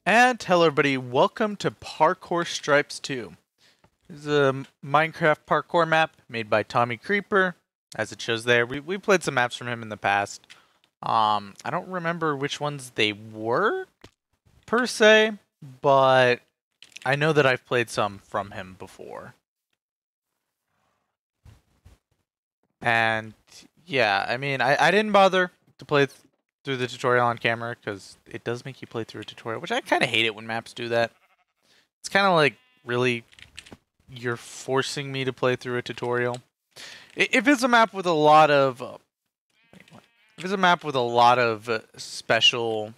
And hello everybody, welcome to Parkour Stripes 2. This is a Minecraft parkour map made by Tommy Creeper, as it shows there. We played some maps from him in the past. I don't remember which ones they were, per se, but I know that I've played some from him before. And yeah, I mean, I didn't bother to play through the tutorial on camera, because it does make you play through a tutorial, which I kind of hate it when maps do that. It's kind of like, really, you're forcing me to play through a tutorial. If it's a map with a lot of... if it's a map with a lot of special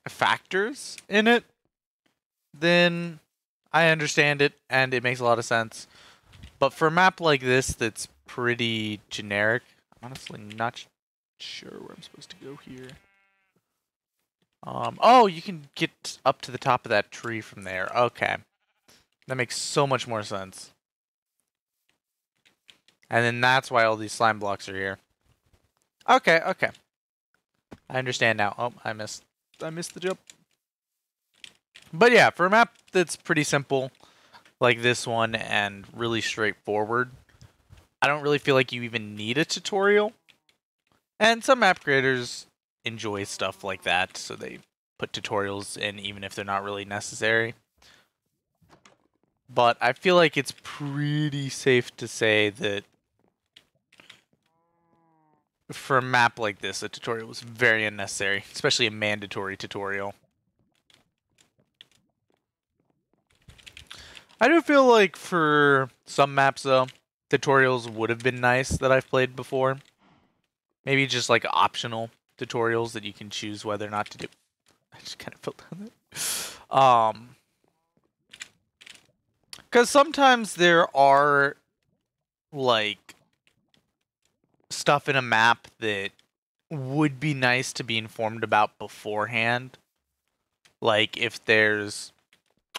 factors in it, then I understand it, and it makes a lot of sense. But for a map like this that's pretty generic, I'm honestly not sure where I'm supposed to go here. Oh, you can get up to the top of that tree from there. Okay. That makes so much more sense. And then that's why all these slime blocks are here. Okay, okay. I understand now. Oh, I missed the jump. But yeah, for a map that's pretty simple, like this one, and really straightforward, I don't really feel like you even need a tutorial. And some map creators enjoy stuff like that, so they put tutorials in even if they're not really necessary. But I feel like it's pretty safe to say that for a map like this, a tutorial was very unnecessary, especially a mandatory tutorial. I do feel like for some maps, though, tutorials would have been nice that I've played before. Maybe just like optional tutorials that you can choose whether or not to do. I just kind of fell down there. Because sometimes there are, like, stuff in a map that would be nice to be informed about beforehand. Like, if there's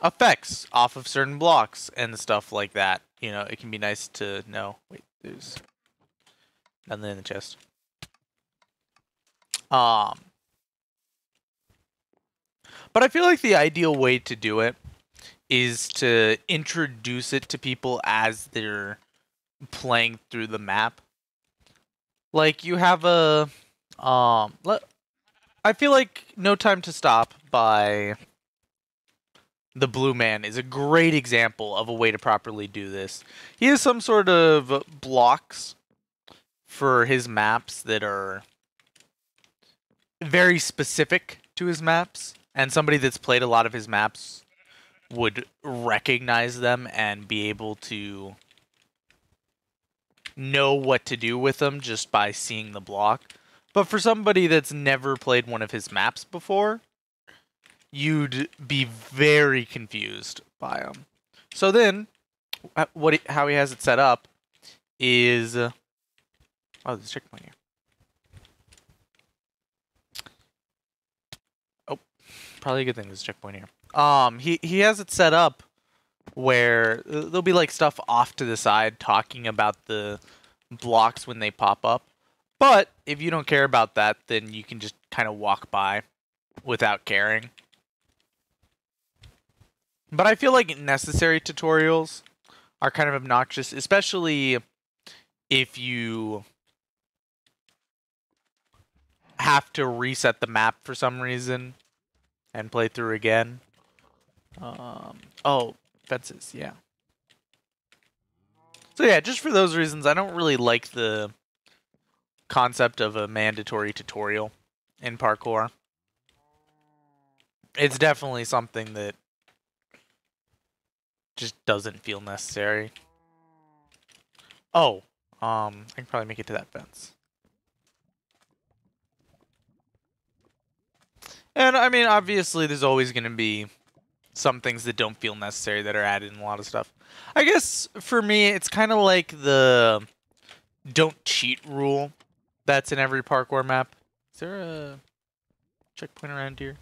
effects off of certain blocks and stuff like that. You know, it can be nice to know. Wait, there's nothing in the chest. But I feel like the ideal way to do it is to introduce it to people as they're playing through the map. Like, you have a I feel like No Time to Stop by the Blue Man is a great example of a way to properly do this. He has some sort of blocks for his maps that are very specific to his maps, and somebody that's played a lot of his maps would recognize them and be able to know what to do with them just by seeing the block. But for somebody that's never played one of his maps before, you'd be very confused by them. So then, how he has it set up is... oh, there's a checkpoint here. Oh, probably a good thing there's a checkpoint here. He has it set up where there'll be like stuff off to the side talking about the blocks when they pop up. But if you don't care about that, then you can just kind of walk by without caring. But I feel like necessary tutorials are kind of obnoxious, especially if you have to reset the map for some reason and play through again. Oh, fences, yeah. So yeah, just for those reasons, I don't really like the concept of a mandatory tutorial in parkour. It's definitely something that just doesn't feel necessary. Oh, I can probably make it to that fence. And I mean, obviously, there's always going to be some things that don't feel necessary that are added in a lot of stuff. I guess for me, it's kind of like the don't cheat rule that's in every parkour map. Is there a checkpoint around here?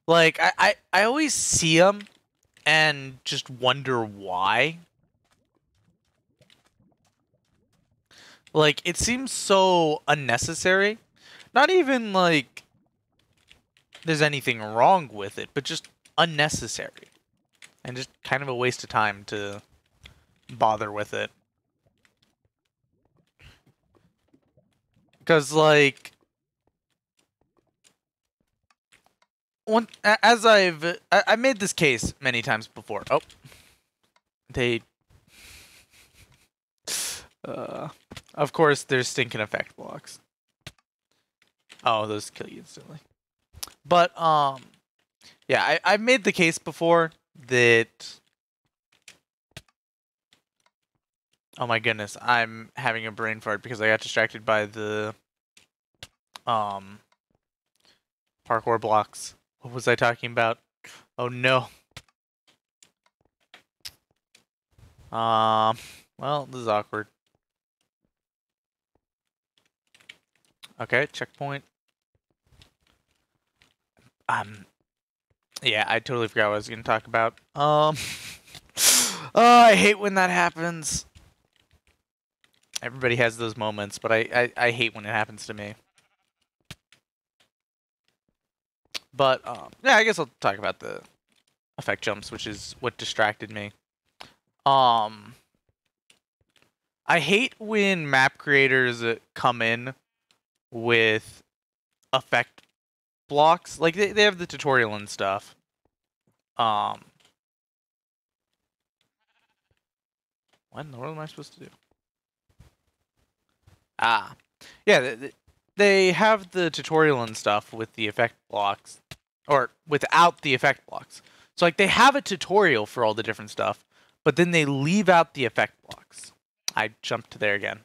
Like, I always see them and just wonder why. Like, it seems so unnecessary. Not even, like, there's anything wrong with it, but just unnecessary. And just kind of a waste of time to bother with it. Because, like, as I made this case many times before. Oh, they, of course, there's stinking effect blocks. Oh, those kill you instantly. But yeah, I've made the case before that. Oh my goodness, I'm having a brain fart because I got distracted by the parkour blocks. What was I talking about? Oh no. Well, this is awkward. Okay, checkpoint. Yeah, I totally forgot what I was gonna talk about. Oh, I hate when that happens. Everybody has those moments, but I hate when it happens to me. But, yeah, I guess I'll talk about the effect jumps, which is what distracted me. I hate when map creators come in with effect blocks. Like, they have the tutorial and stuff. What in the world am I supposed to do? Ah. Yeah, they have the tutorial and stuff with the effect blocks. Or without the effect blocks. So, like, they have a tutorial for all the different stuff, but then they leave out the effect blocks. I jumped to there again.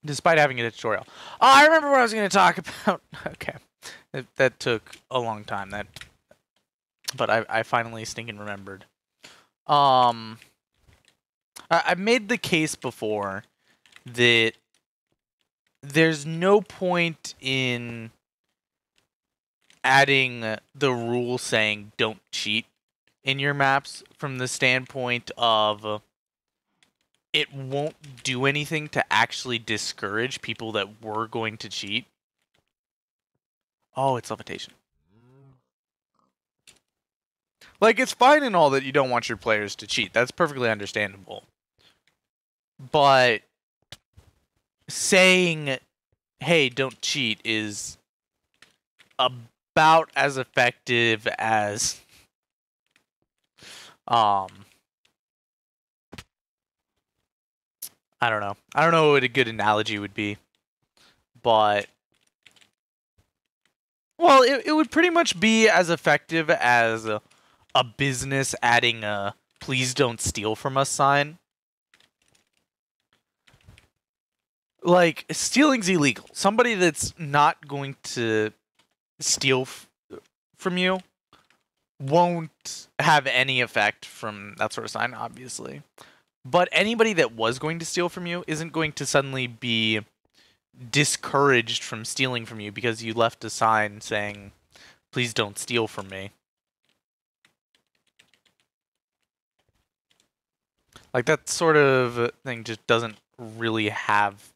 Despite having a tutorial. Oh, I remember what I was going to talk about. Okay. That took a long time. But I finally stinking remembered. I've made the case before that there's no point in adding the rule saying don't cheat in your maps from the standpoint of it won't do anything to actually discourage people that were going to cheat. Oh, it's levitation. Like, it's fine and all that you don't want your players to cheat. That's perfectly understandable. But saying, hey, don't cheat is about as effective as I don't know. I don't know what a good analogy would be. But well, it would pretty much be as effective as a business adding a please don't steal from us sign. Like, stealing's illegal. Somebody that's not going to steal from you won't have any effect from that sort of sign, obviously. But anybody that was going to steal from you isn't going to suddenly be discouraged from stealing from you because you left a sign saying, please don't steal from me. Like, that sort of thing just doesn't really have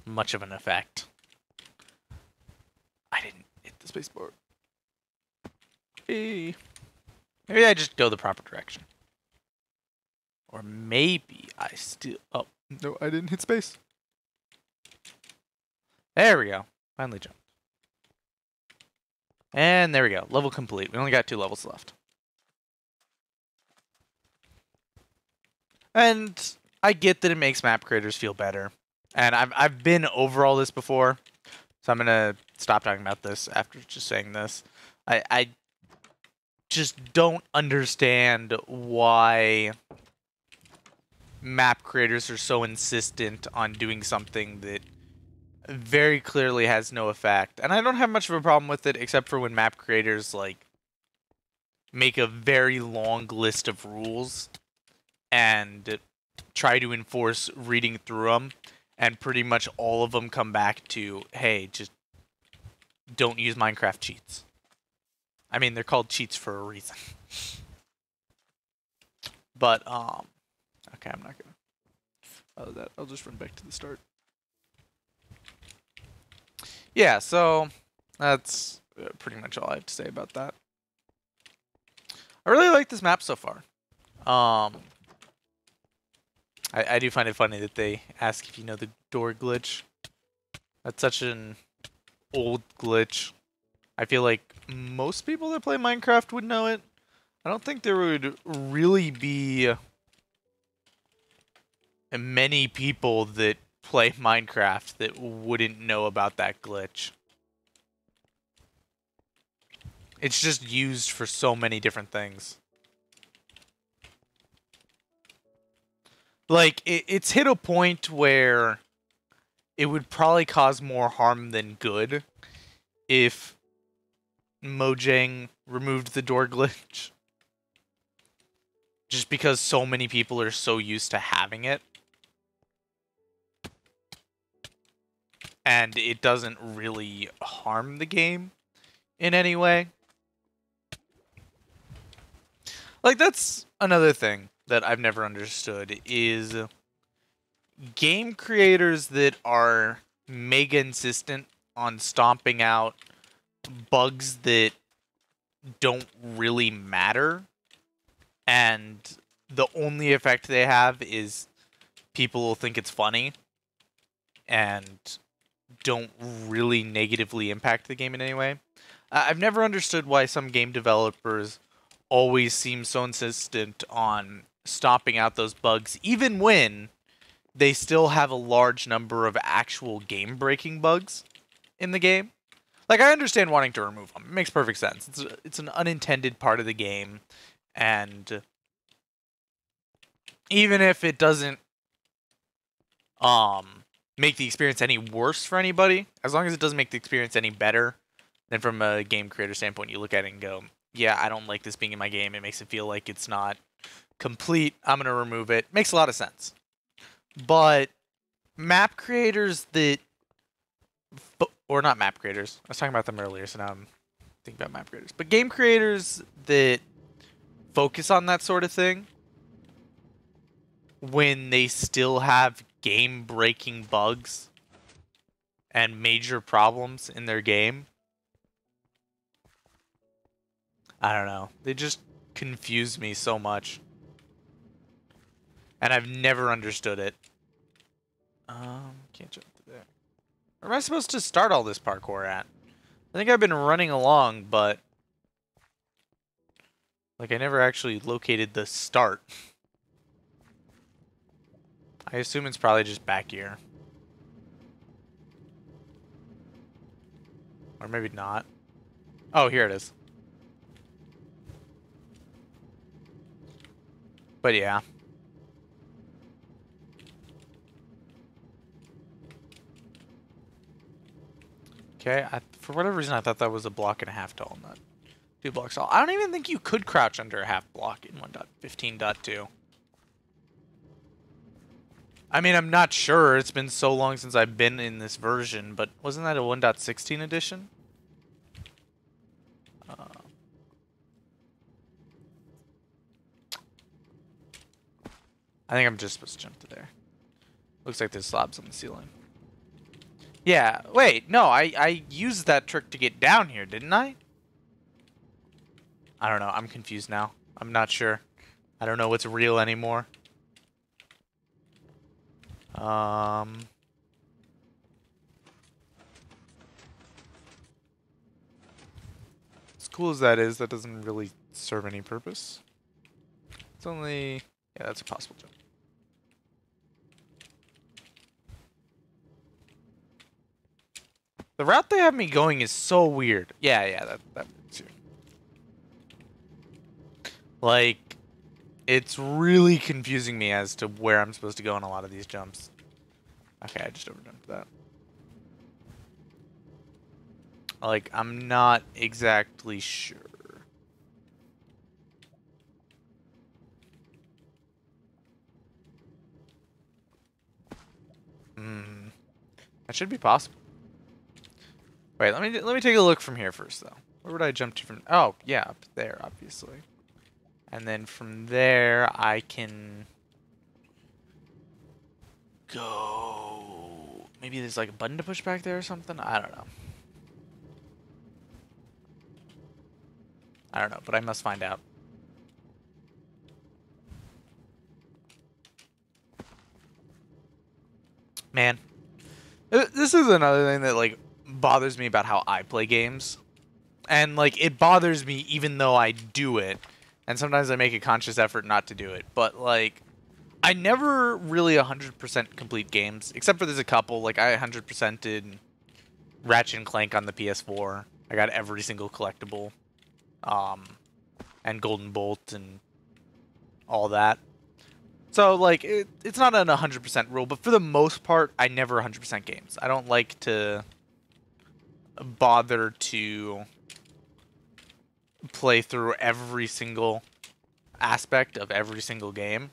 much of an effect. I didn't hit the spacebar. Hey. Maybe I just go the proper direction. Or maybe I still... Oh, no, I didn't hit space. There we go. Finally jumped. And there we go. Level complete. We only got 2 levels left. And I get that it makes map creators feel better. And I've been over all this before. So I'm going to stop talking about this after just saying this. I just don't understand why map creators are so insistent on doing something that very clearly has no effect. And I don't have much of a problem with it, except for when map creators, like, make a very long list of rules and try to enforce reading through them, and pretty much all of them come back to, hey, just don't use Minecraft cheats. I mean, they're called cheats for a reason. But, okay, I'm not gonna... I'll just run back to the start. Yeah, so That's pretty much all I have to say about that. I really like this map so far. I do find it funny that they ask if you know the door glitch. That's such an old glitch. I feel like most people that play Minecraft would know it. I don't think there would really be many people that play Minecraft that wouldn't know about that glitch. It's just used for so many different things. Like, it's hit a point where it would probably cause more harm than good if Mojang removed the door glitch. Just because so many people are so used to having it. And it doesn't really harm the game in any way. Like, that's another thing that I've never understood is game creators that are mega insistent on stomping out bugs that don't really matter, and the only effect they have is people will think it's funny and don't really negatively impact the game in any way. I've never understood why some game developers always seem so insistent on stomping out those bugs, even when they still have a large number of actual game-breaking bugs in the game. Like, I understand wanting to remove them. It makes perfect sense. It's an unintended part of the game, and even if it doesn't make the experience any worse for anybody, as long as it doesn't make the experience any better, then from a game creator standpoint, you look at it and go, yeah, I don't like this being in my game. It makes it feel like it's not complete. I'm going to remove it. Makes a lot of sense. But map creators that... Or not map creators. I was talking about them earlier, so now I'm thinking about map creators. But game creators that focus on that sort of thing when they still have game-breaking bugs and major problems in their game, I don't know. They just confuse me so much. And I've never understood it. Can't jump to there. Where am I supposed to start all this parkour at? I think I've been running along, but... like, I never actually located the start. I assume it's probably just back here. Or maybe not. Oh, here it is. But yeah. Okay, for whatever reason I thought that was a block and a half tall, not 2 blocks tall. I don't even think you could crouch under a half block in 1.15.2. I mean, I'm not sure. It's been so long since I've been in this version, but wasn't that a 1.16 edition? I think I'm just supposed to jump to there. Looks like there's slabs on the ceiling. Yeah, wait, no, I used that trick to get down here, didn't I? I don't know, I'm confused now. I'm not sure. I don't know what's real anymore. As cool as that is, that doesn't really serve any purpose. It's only... yeah, that's a possible jump. The route they have me going is so weird. Yeah, that works here. Like, it's really confusing me as to where I'm supposed to go on a lot of these jumps. Okay, I just overjumped that. Like, I'm not exactly sure. That should be possible. Wait, let me take a look from here first, though. Where would I jump to from? Oh, yeah, up there, obviously. And then from there, I can go... maybe there's like a button to push back there or something? I don't know. I don't know, but I must find out. Man, this is another thing that, like, bothers me about how I play games. And, like, it bothers me even though I do it. And sometimes I make a conscious effort not to do it. But, like, I never really 100% complete games. Except for there's a couple. Like, I 100%ed Ratchet and Clank on the PS4. I got every single collectible. And Golden Bolt and all that. So, like, it's not an 100% rule. But for the most part, I never 100% games. I don't like to bother to play through every single aspect of every single game.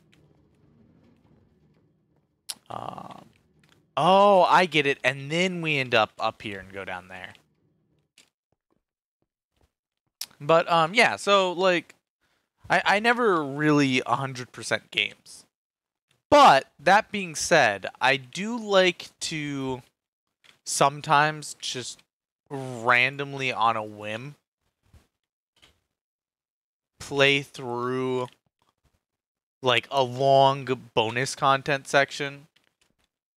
Oh, I get it. And then we end up here and go down there. But, yeah, so, like, I never really 100% games. But, that being said, I do like to sometimes just randomly on a whim play through, like, a long bonus content section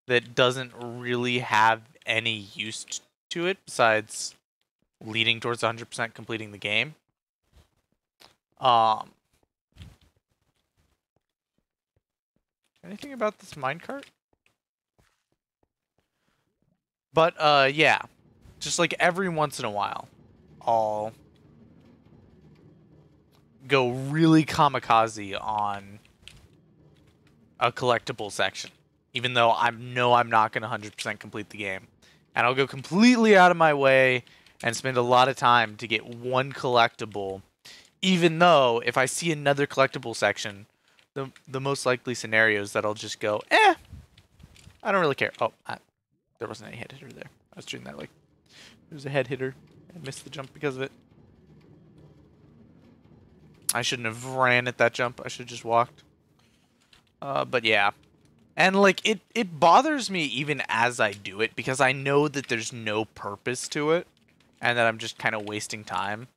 that doesn't really have any use to it besides leading towards 100% completing the game. Anything about this minecart? But, yeah. Just, like, every once in a while, I'll go really kamikaze on a collectible section. Even though I know I'm not going to 100% complete the game. And I'll go completely out of my way and spend a lot of time to get one collectible. Even though, if I see another collectible section, the most likely scenario is that I'll just go, I don't really care. Oh, there wasn't any head hitter there. I was doing that like, there's a head hitter. I missed the jump because of it. I shouldn't have ran at that jump. I should have just walked. But yeah. And, like, it bothers me even as I do it, because I know that there's no purpose to it, and that I'm just kind of wasting time.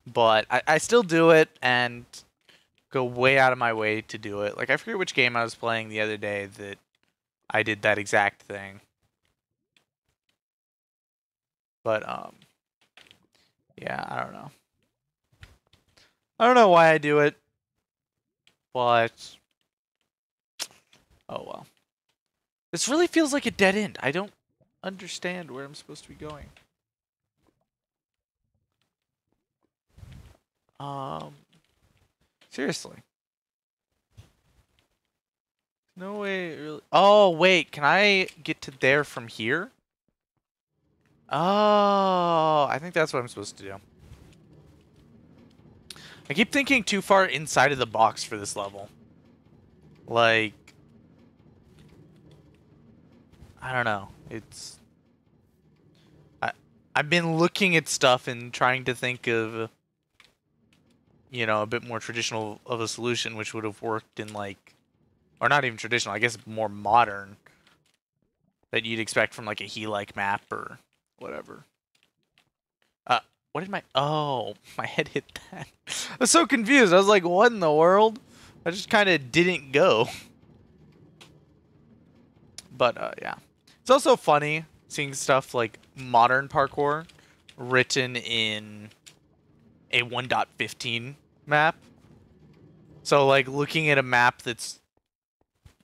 But I still do it, and go way out of my way to do it. Like, I forget which game I was playing the other day that I did that exact thing. But, yeah, I don't know. I don't know why I do it, but oh well. This really feels like a dead end. I don't understand where I'm supposed to be going. Seriously. No way. Really. Oh, wait. Can I get to there from here? Oh, I think that's what I'm supposed to do. I keep thinking too far inside of the box for this level. Like, I don't know. It's... I've been looking at stuff and trying to think of, you know, a bit more traditional of a solution, which would have worked in, like, or not even traditional, I guess more modern, that you'd expect from, like, a He-like map or whatever. What did my... Oh, my head hit that. I was so confused. I was like, what in the world? I just kind of didn't go. But, yeah. It's also funny seeing stuff like modern parkour written in a 1.15 map. So, like, looking at a map that's,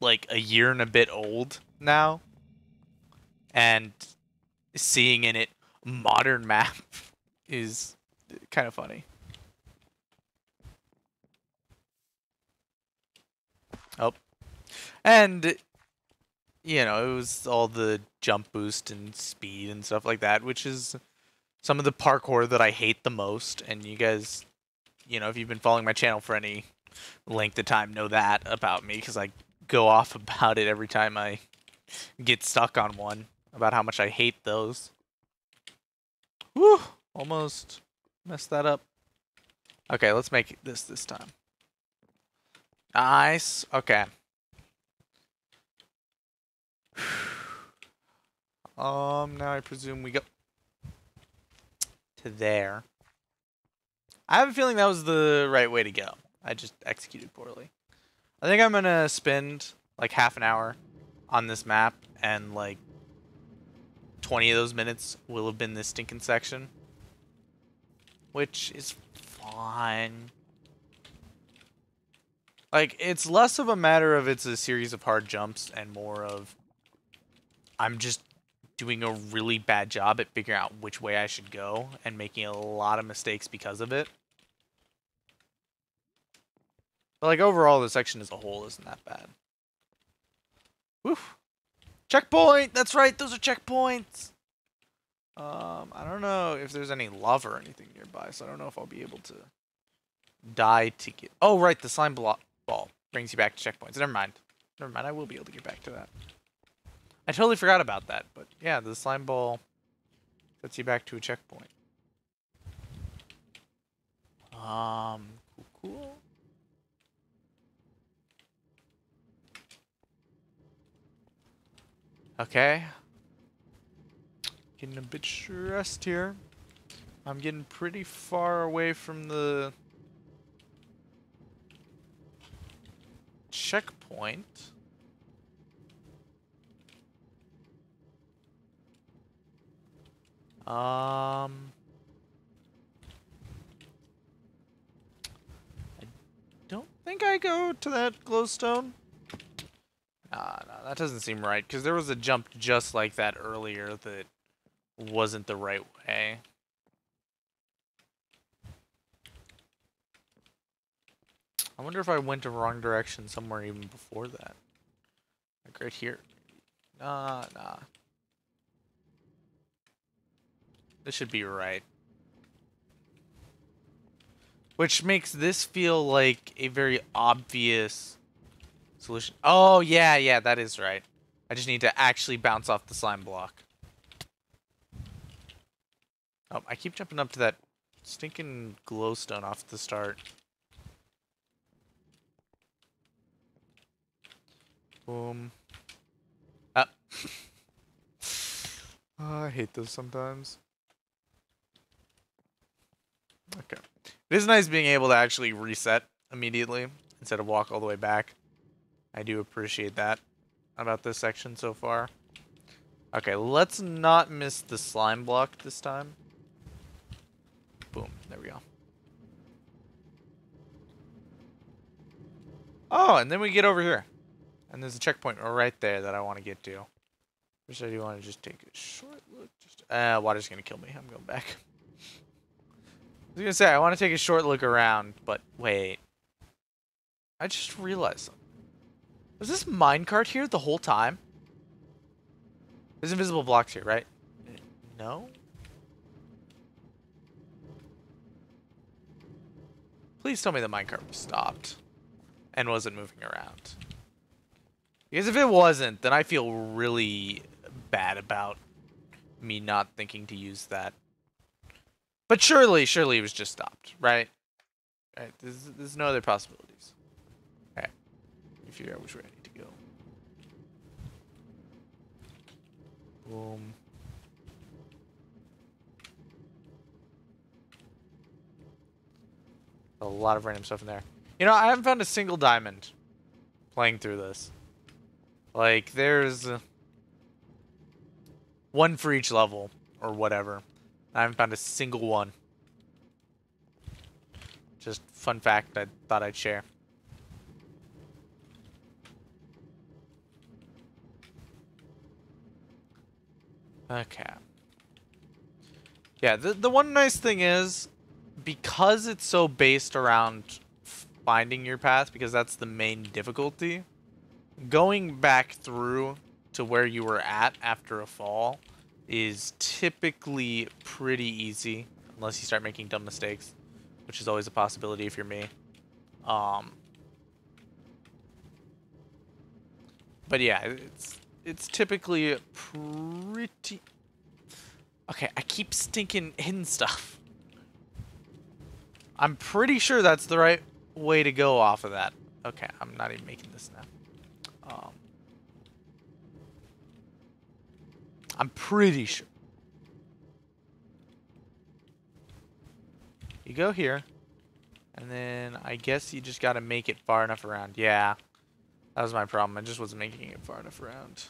like, a year and a bit old now, and seeing in it modern map is kind of funny. Oh. And, you know, it was all the jump boost and speed and stuff like that, which is some of the parkour that I hate the most. And you guys, you know, if you've been following my channel for any length of time, know that about me, because I go off about it every time I get stuck on one, about how much I hate those. Whew! Almost messed that up. Okay, let's make this time. Nice. Okay. Now I presume we go to there. I have a feeling that was the right way to go. I just executed poorly. I think I'm gonna spend like half an hour on this map, and like 20 of those minutes will have been this stinking section, which is fine. Like, it's less of a matter of it's a series of hard jumps and more of I'm just doing a really bad job at figuring out which way I should go and making a lot of mistakes because of it. But like overall, the section as a whole isn't that bad. Woof. Checkpoint! That's right, those are checkpoints! I don't know if there's any lava or anything nearby, so I don't know if I'll be able to die to get... Oh, right, the slime ball brings you back to checkpoints. Never mind. Never mind, I will be able to get back to that. I totally forgot about that, but yeah, the slime ball puts you back to a checkpoint. Cool. Okay. Getting a bit stressed here. I'm getting pretty far away from the checkpoint. I don't think I go to that glowstone. Nah, that doesn't seem right, because there was a jump just like that earlier that wasn't the right way. I wonder if I went the wrong direction somewhere even before that. Like right here. Nah. This should be right. Which makes this feel like a very obvious solution. Oh, yeah, that is right. I just need to actually bounce off the slime block. Oh, I keep jumping up to that stinking glowstone off the start. Boom. Up. Oh, I hate those sometimes. Okay. It is nice being able to actually reset immediately instead of walk all the way back. I do appreciate that about this section so far. Okay, let's not miss the slime block this time. Boom. There we go. Oh, and then we get over here. And there's a checkpoint right there that I want to get to. Which I do want to just take a short look. Water's going to kill me. I'm going back. I was going to say, I want to take a short look around, but wait. I just realized something. Was this minecart here the whole time? There's invisible blocks here, right? No? Please tell me the minecart was stopped and wasn't moving around. Because if it wasn't, then I feel really bad about me not thinking to use that. But surely it was just stopped, right? Right. There's no other possibilities. Okay. Let me figure out which way I need to go. Boom. A lot of random stuff in there. You know, I haven't found a single diamond playing through this. Like, there's one for each level, or whatever. I haven't found a single one. Just fun fact I thought I'd share. Okay. Yeah, the one nice thing is, because it's so based around finding your path, because that's the main difficulty, going back through to where you were at after a fall is typically pretty easy, unless you start making dumb mistakes, which is always a possibility if you're me. But yeah, it's typically pretty... Okay, I keep stinking hidden stuff. I'm pretty sure that's the right way to go off of that. Okay, I'm not even making this now. I'm pretty sure. You go here, And then I guess you just gotta make it far enough around. Yeah, that was my problem. I just wasn't making it far enough around.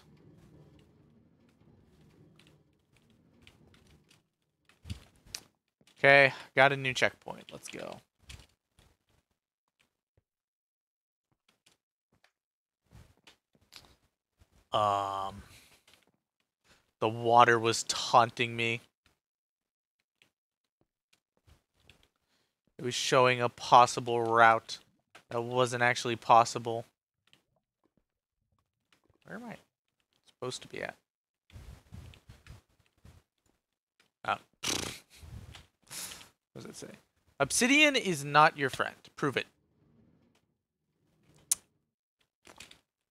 Okay, got a new checkpoint. Let's go. The water was taunting me. It was showing a possible route that wasn't actually possible. Where am I supposed to be at? Oh. What does it say? Obsidian is not your friend. Prove it.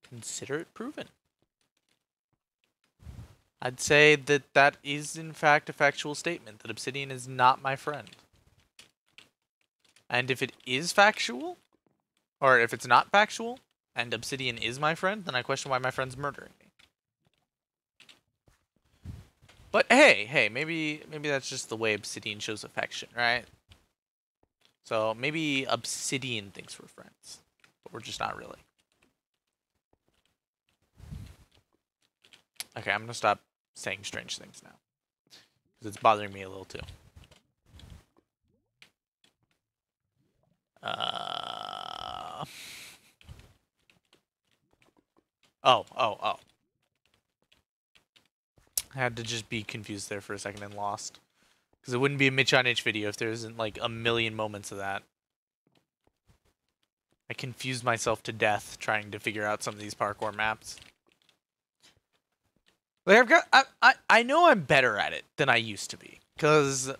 Consider it proven. I'd say that that is in fact a factual statement, that obsidian is not my friend. And if it is factual, or if it's not factual, and obsidian is my friend, then I question why my friend's murdering me. But hey, maybe that's just the way obsidian shows affection, right? So maybe obsidian thinks we're friends, but we're just not really. Okay, I'm gonna stop saying strange things now, because it's bothering me a little too. Oh. I had to just be confused there for a second and lost. Because it wouldn't be a Mitch on Itch video if there isn't like a million moments of that. I confused myself to death trying to figure out some of these parkour maps. Like I know I'm better at it than I used to be. Because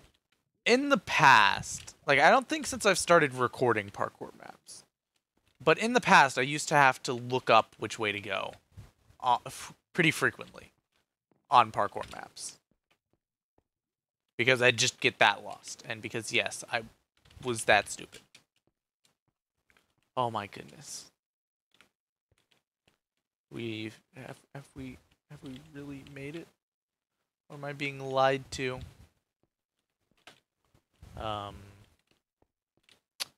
in the past, like I don't think since I've started recording parkour maps, but in the past I used to have to look up which way to go pretty frequently on parkour maps. Because I'd just get that lost. And because, yes, I was that stupid. Oh my goodness. Have we really made it? Or am I being lied to? This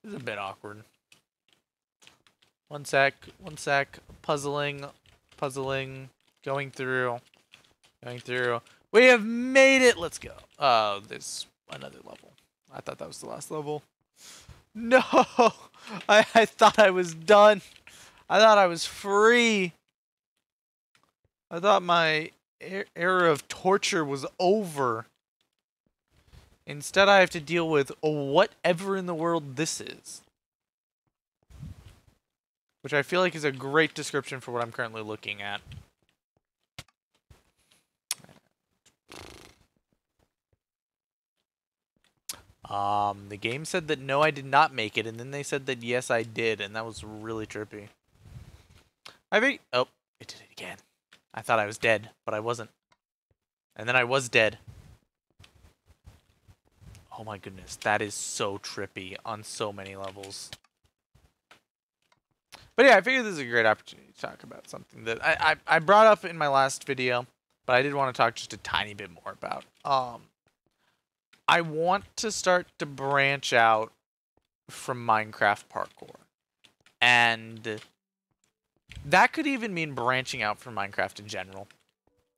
is a bit awkward. One sec. Puzzling. Going through. We have made it! Let's go. There's another level. I thought that was the last level. No! I thought I was done. I thought I was free. I thought my era of torture was over. Instead, I have to deal with whatever in the world this is. Which I feel like is a great description for what I'm currently looking at. The game said that no, I did not make it, and then they said that yes, I did, and that was really trippy. Oh, it did it again. I thought I was dead, but I wasn't. And then I was dead. Oh my goodness, that is so trippy on so many levels. But yeah, I figured this is a great opportunity to talk about something that I brought up in my last video, but I did want to talk just a tiny bit more about. I want to start to branch out from Minecraft Parkour. And that could even mean branching out from Minecraft in general.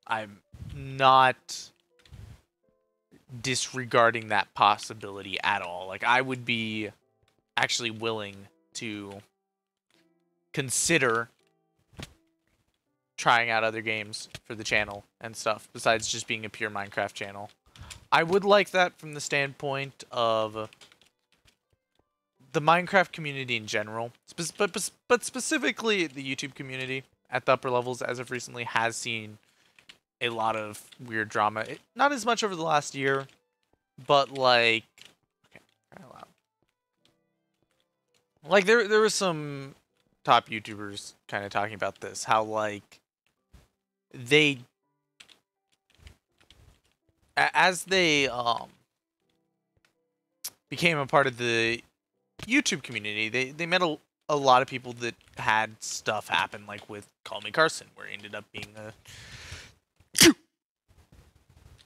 I'm not disregarding that possibility at all. Like, I would be actually willing to consider trying out other games for the channel and stuff, besides just being a pure Minecraft channel. I would like that from the standpoint of the Minecraft community in general, but specifically the YouTube community at the upper levels as of recently has seen a lot of weird drama. Not as much over the last year, but like, okay, kind of loud. Like there was some top YouTubers kind of talking about this, how like they as they became a part of the YouTube community, they met a lot of people that had stuff happen, like with Call Me Carson, where he ended up being a...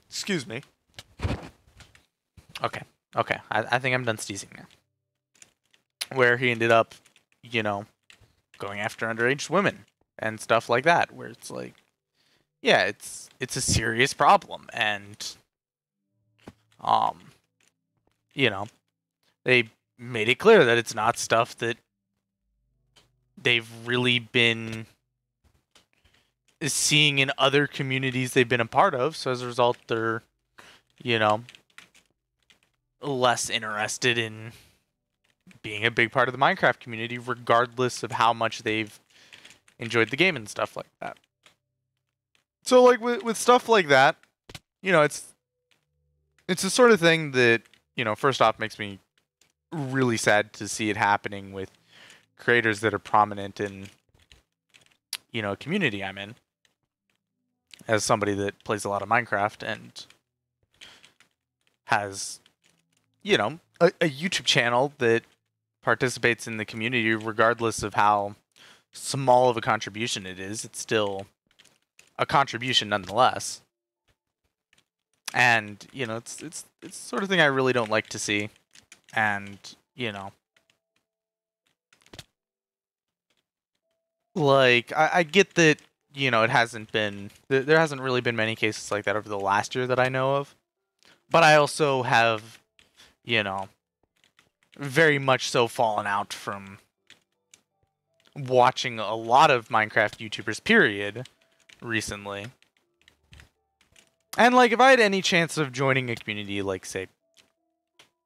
Excuse me. Okay. I think I'm done sneezing now. where he ended up, you know, going after underage women and stuff like that, where it's like, yeah, it's a serious problem, and you know, they made it clear that it's not stuff that they've really been seeing in other communities they've been a part of, so as a result they're, you know, less interested in being a big part of the Minecraft community, regardless of how much they've enjoyed the game and stuff like that. So, like, with stuff like that, you know, it's the sort of thing that, you know, first off, makes me really sad to see it happening with creators that are prominent in, you know, a community I'm in, as somebody that plays a lot of Minecraft and has, you know, a YouTube channel that participates in the community, regardless of how small of a contribution it is. It's still a contribution nonetheless. And, you know, it's the sort of thing I really don't like to see. And, you know, like, I get that, you know, it hasn't been, there hasn't really been many cases like that over the last year that I know of. But I also have, you know, very much so fallen out from watching a lot of Minecraft YouTubers, period, recently. And, like, if I had any chance of joining a community like, say,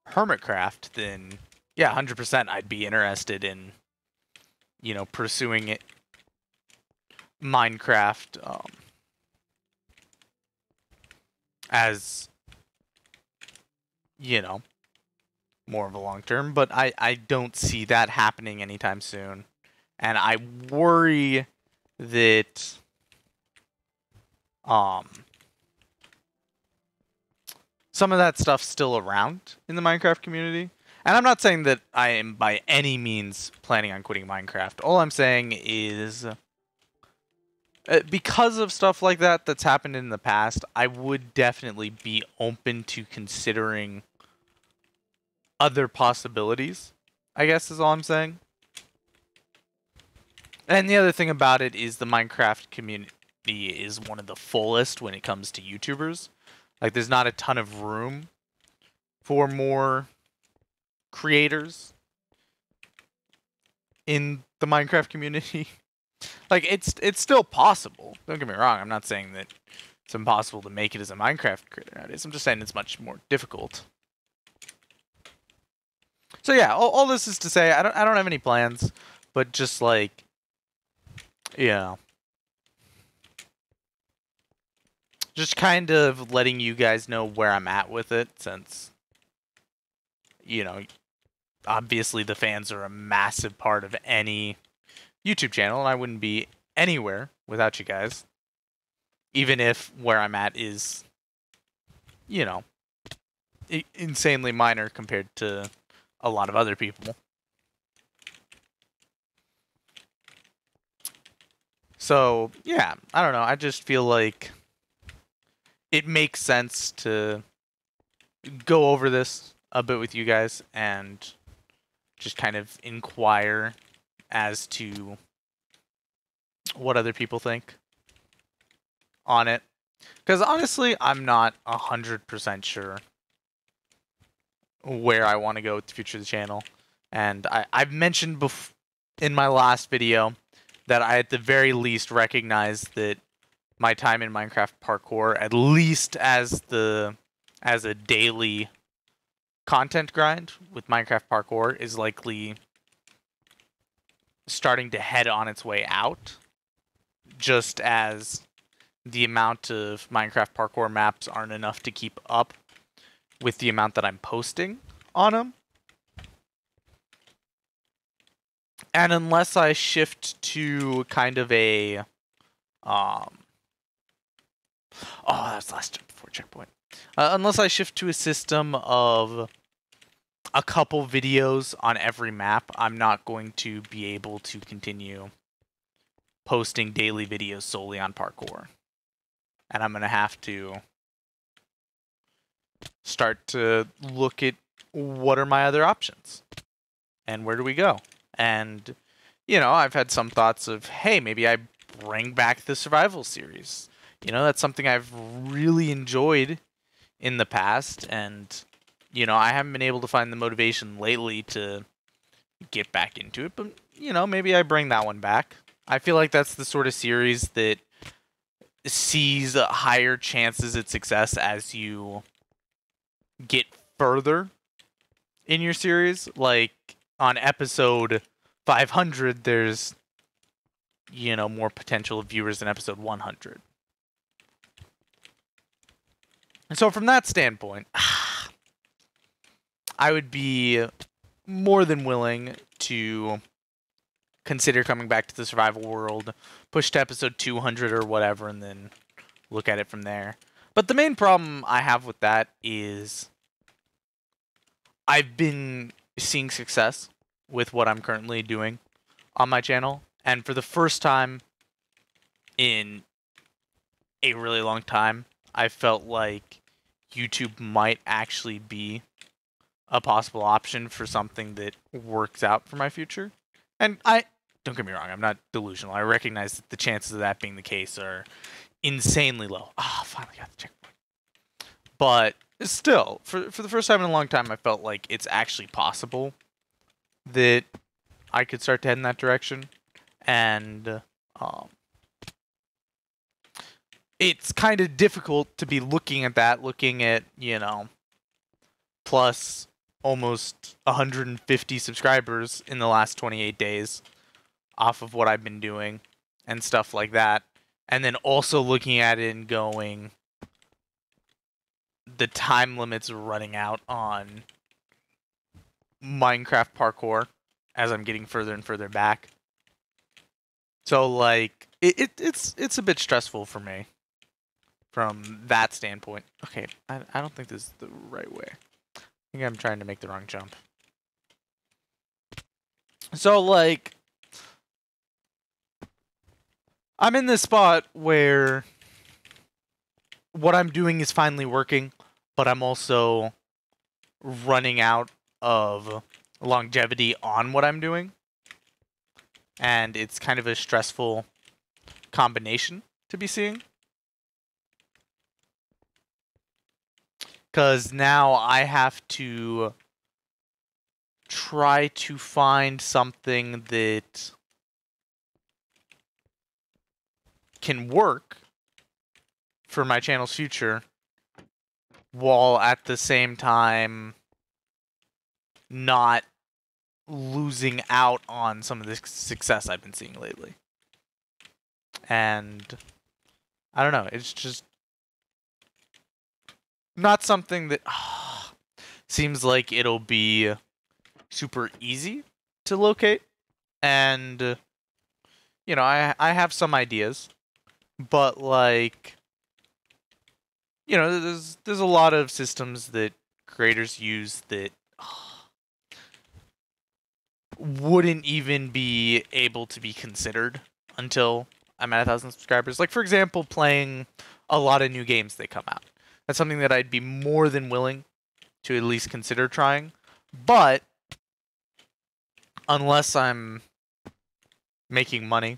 Hermitcraft, then, yeah, 100% I'd be interested in, you know, pursuing it, Minecraft, as, you know, more of a long term, but I don't see that happening anytime soon. And I worry that, some of that stuff's still around in the Minecraft community. And I'm not saying that I am by any means planning on quitting Minecraft. All I'm saying is, because of stuff like that that's happened in the past, I would definitely be open to considering other possibilities, I guess is all I'm saying. And the other thing about it is the Minecraft community is one of the fullest when it comes to YouTubers. Like, there's not a ton of room for more creators in the Minecraft community. Like, it's still possible. Don't get me wrong. I'm not saying that it's impossible to make it as a Minecraft creator nowadays. I'm just saying it's much more difficult. So yeah, all this is to say, I don't have any plans, but just, like, yeah, just kind of letting you guys know where I'm at with it, since, you know, obviously the fans are a massive part of any YouTube channel, and I wouldn't be anywhere without you guys. Even if where I'm at is, you know, insanely minor compared to a lot of other people. So, yeah, I don't know. I just feel like it makes sense to go over this a bit with you guys and just kind of inquire as to what other people think on it. Because honestly, I'm not 100% sure where I want to go with the future of the channel. And I've mentioned in my last video that I at the very least recognize that my time in Minecraft Parkour, at least as a daily content grind with Minecraft Parkour, is likely starting to head on its way out, just as the amount of Minecraft Parkour maps aren't enough to keep up with the amount that I'm posting on them. And unless I shift to kind of a oh, that's the last before checkpoint. Unless I shift to a system of a couple videos on every map, I'm not going to be able to continue posting daily videos solely on parkour. And I'm going to have to start to look at what are my other options. And where do we go? And, you know, I've had some thoughts of, hey, maybe I bring back the survival series. You know, that's something I've really enjoyed in the past, and, you know, I haven't been able to find the motivation lately to get back into it, but, you know, maybe I bring that one back. I feel like that's the sort of series that sees higher chances at success as you get further in your series. Like, on episode 500, there's, you know, more potential viewers than episode 100. And so from that standpoint, I would be more than willing to consider coming back to the survival world, push to episode 200 or whatever, and then look at it from there. But the main problem I have with that is I've been seeing success with what I'm currently doing on my channel, and for the first time in a really long time, I felt like YouTube might actually be a possible option for something that works out for my future. And don't get me wrong, I'm not delusional. I recognize that the chances of that being the case are insanely low. Finally got the checkpoint. But still, for the first time in a long time, I felt like it's actually possible that I could start to head in that direction. And it's kind of difficult to be looking at, you know, plus almost 150 subscribers in the last 28 days off of what I've been doing and stuff like that. And then also looking at it and going, the time limit's running out on Minecraft Parkour as I'm getting further and further back. So, like, it's a bit stressful for me from that standpoint. Okay, I don't think this is the right way. I think I'm trying to make the wrong jump. So, like, I'm in this spot where what I'm doing is finally working, but I'm also running out of longevity on what I'm doing. And it's kind of a stressful combination to be seeing. Because now I have to try to find something that can work for my channel's future, while at the same time not losing out on some of the success I've been seeing lately. And I don't know, it's just not something that seems like it'll be super easy to locate. And you know, I have some ideas, but, like, you know, there's a lot of systems that creators use that wouldn't even be able to be considered until I'm at 1,000 subscribers. Like, for example, playing a lot of new games that come out. That's something that I'd be more than willing to at least consider trying. But unless I'm making money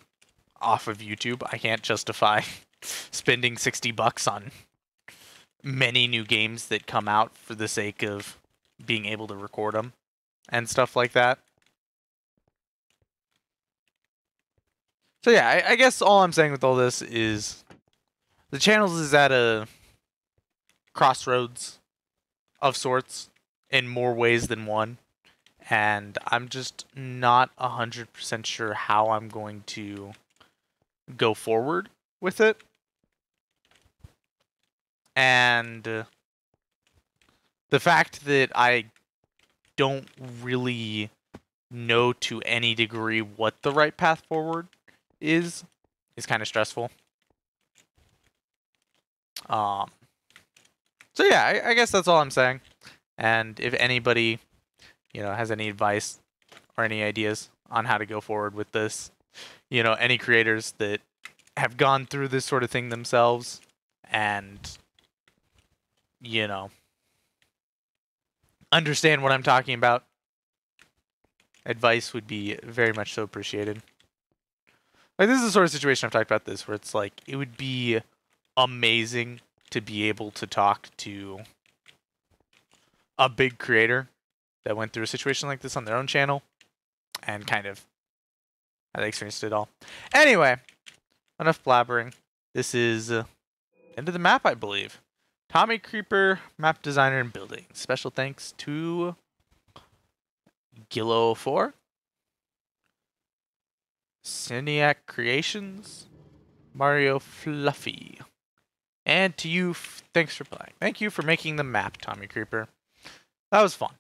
off of YouTube, I can't justify spending $60 on many new games that come out for the sake of being able to record them and stuff like that. So yeah, I guess all I'm saying with all this is the channel is at a crossroads of sorts in more ways than one, and I'm just not 100% sure how I'm going to go forward with it. And the fact that I don't really know to any degree what the right path forward is kind of stressful. So yeah, I guess that's all I'm saying. And if anybody, you know, has any advice or any ideas on how to go forward with this, you know, any creators that have gone through this sort of thing themselves and, you know, understand what I'm talking about, advice would be very much so appreciated. Like, this is the sort of situation I've talked about this, where it's like, it would be amazing to be able to talk to a big creator that went through a situation like this on their own channel and kind of how they experienced it all. Anyway, enough blabbering. This is end of the map, I believe. Tommy Creeper, map designer and building. Special thanks to Gillo4, Cyniac Creations, Mario Fluffy, and to you, thanks for playing. Thank you for making the map, Tommy Creeper. That was fun.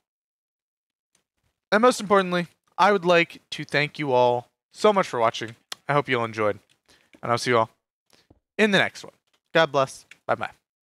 And most importantly, I would like to thank you all so much for watching. I hope you all enjoyed. And I'll see you all in the next one. God bless. Bye-bye.